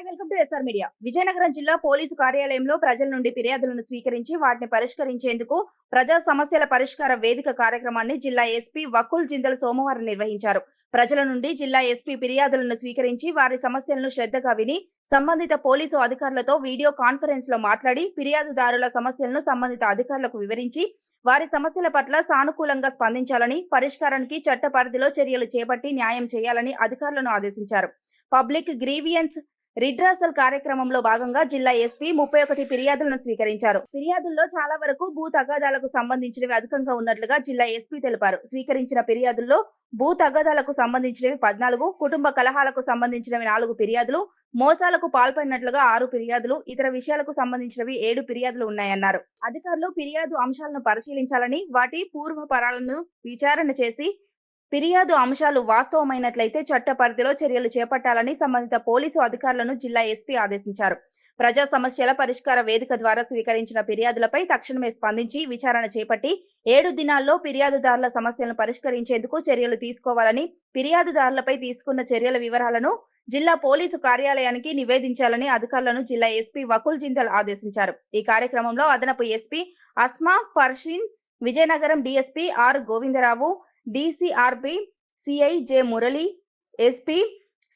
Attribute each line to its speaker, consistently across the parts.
Speaker 1: Hi welcome to SR media. Vizianagaram జిల్లా పోలీసు కార్యాలయంలో ప్రజల నుండి ఫిర్యాదులను స్వీకరించి వాటిని పరిష్కరించేందుకు ప్రజా సమస్యల పరిష్కార వేదిక కార్యక్రమాన్ని జిల్లా ఎస్పీ వకుల్ జిందల్ సోమవారం నిర్వహించారు. ప్రజల నుండి జిల్లా ఎస్పీ ఫిర్యాదులను స్వీకరించి వారి సమస్యలను శ్రద్ధగా విని సంబంధిత పోలీసు అధికారులతో వీడియో కాన్ఫరెన్స్ లో మాట్లాడి ఫిర్యాదుదారుల సమస్యలను సంబంధిత అధికారులకు వివరించి వారి సమస్యల పట్ల సానుకూలంగా స్పందించాలని, పరిష్కారానికి చట్ట పరిధిలో చర్యలు చేపట్టి న్యాయం చేయాలని అధికారులను ఆదేశించారు. పబ్లిక్ గ్రీవియన్స్ రిడ్రాసల్ కార్యక్రమంలో భాగంగా జిల్లా ఎస్పీ 31 ఫిర్యాదులను స్వీకరించారు. ఫిర్యాదుల్లో చాలా వరకు భూ తగాదాలకు సంబంధించినవి అధికంగా ఉన్నట్లుగా జిల్లా ఎస్పీ తెలిపారు. స్వీకరించిన ఫిర్యాదుల్లో భూ తగాదాలకు సంబంధించినవి 14, కుటుంబ కలహాలకు సంబంధించినవి 4 ఫిర్యాదులు, మోసాలకు పాల్పడినట్లుగా 6 ఫిర్యాదులు, ఇతర విషయాలకు సంబంధించినవి 7 ఫిర్యాదులు ఉన్నాయన్నారు. అధికారులు ఫిర్యాదు అంశాలను పరిశీలించాలని, వాటి పూర్వపరాలను విచారణ చేసి ఫిర్యాదు అంశాలు వాస్తవమైనట్లయితే చట్ట పరిధిలో చర్యలు చేపట్టాలని సంబంధిత పోలీసు అధికారులను జిల్లా ఎస్పీ ఆదేశించారు. ప్రజా సమస్యల పరిష్కార వేదిక ద్వారా స్వీకరించిన ఫిర్యాదులపై తక్షణమే స్పందించి విచారణ చేపట్టి 7 దినాల్లో ఫిర్యాదుదారుల సమస్యలను పరిష్కరించేందుకు చర్యలు తీసుకోవాలని, ఫిర్యాదుదారులపై తీసుకున్న చర్యల వివరాలను జిల్లా పోలీసు కార్యాలయానికి నివేదించాలని అధికారులను జిల్లా ఎస్పీ వకుల్ జిందల్ ఆదేశించారు. ఈ కార్యక్రమంలో అదనపు SP Asma Farsheen, Vizianagaram DSP R Govindarao, DCRP CI J Murali, SP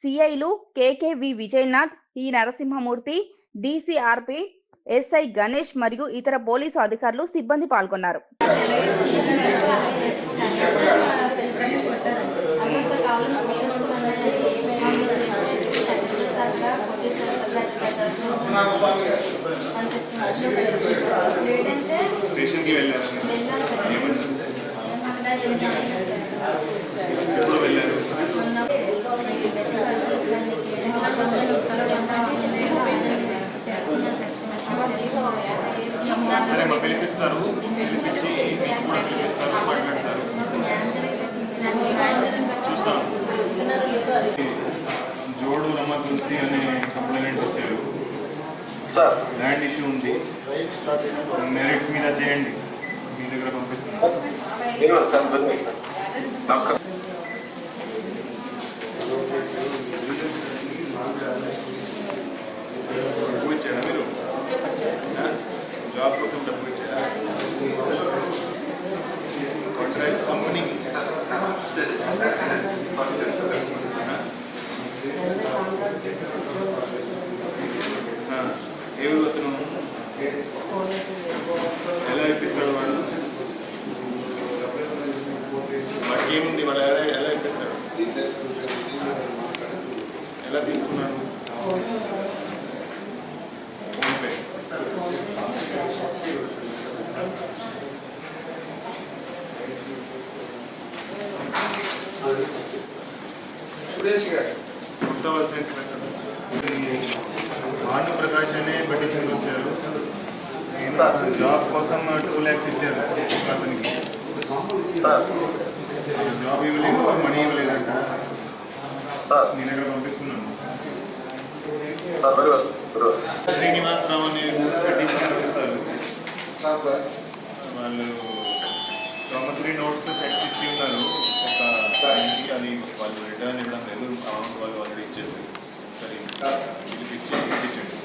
Speaker 1: సిఐలు KKV Vijayanath, E Narasimhamurthy, డీసీఆర్పీ SI Ganesh మరియు ఇతర పోలీసు అధికారులు, సిబ్బంది పాల్గొన్నారు.
Speaker 2: సరే మా పిలిపిస్తారు, పిలిపించి మీకు కూడా పిలిపిస్తారు, మాట్లాడతారు, చూస్తాను. జోడు రమ్మ తులసి అనే కంప్లైంట్ వచ్చారు. ల్యాండ్ ఇష్యూ ఉంది, మెరిట్స్ మీద చేయండి, మీ దగ్గర పంపిస్తున్నాను. డబ్బు ఇచ్చారా మీరు? జాబ్ కోసం డబ్బు ఇచ్చారా? కాంట్రాక్ట్ కంపెనీకి ఏ అతను ఎలా ఇప్పిస్తాడు? వాడు వాడికి ఏముంది? వాడు ఎలా ఇప్పిస్తాడు? ఎలా తీసుకున్నాడు? ఫోన్పే. కొత్తవలసిన భాను ప్రకాష్ అనే పట్టించుకుని వచ్చారు. జాబ్ కోసం 2 lakhs ఇచ్చారు అతనికి. జాబ్ ఇవ్వలేదు, మనీ ఇవ్వలేదంట. నేను ఇక్కడ పంపిస్తున్నాను. శ్రీనివాసరావు అనే పట్టించుకుని వస్తారు. వాళ్ళు ప్రామిసరీ నోట్స్ చెక్స్ ఇచ్చి ఉన్నారు. అది వాళ్ళు రిటర్న్ ఇవ్వడం లేదు. అమౌంట్ వాళ్ళు ఇచ్చేస్తారు. సరే ఇది ఇచ్చి ఇచ్చేయండి.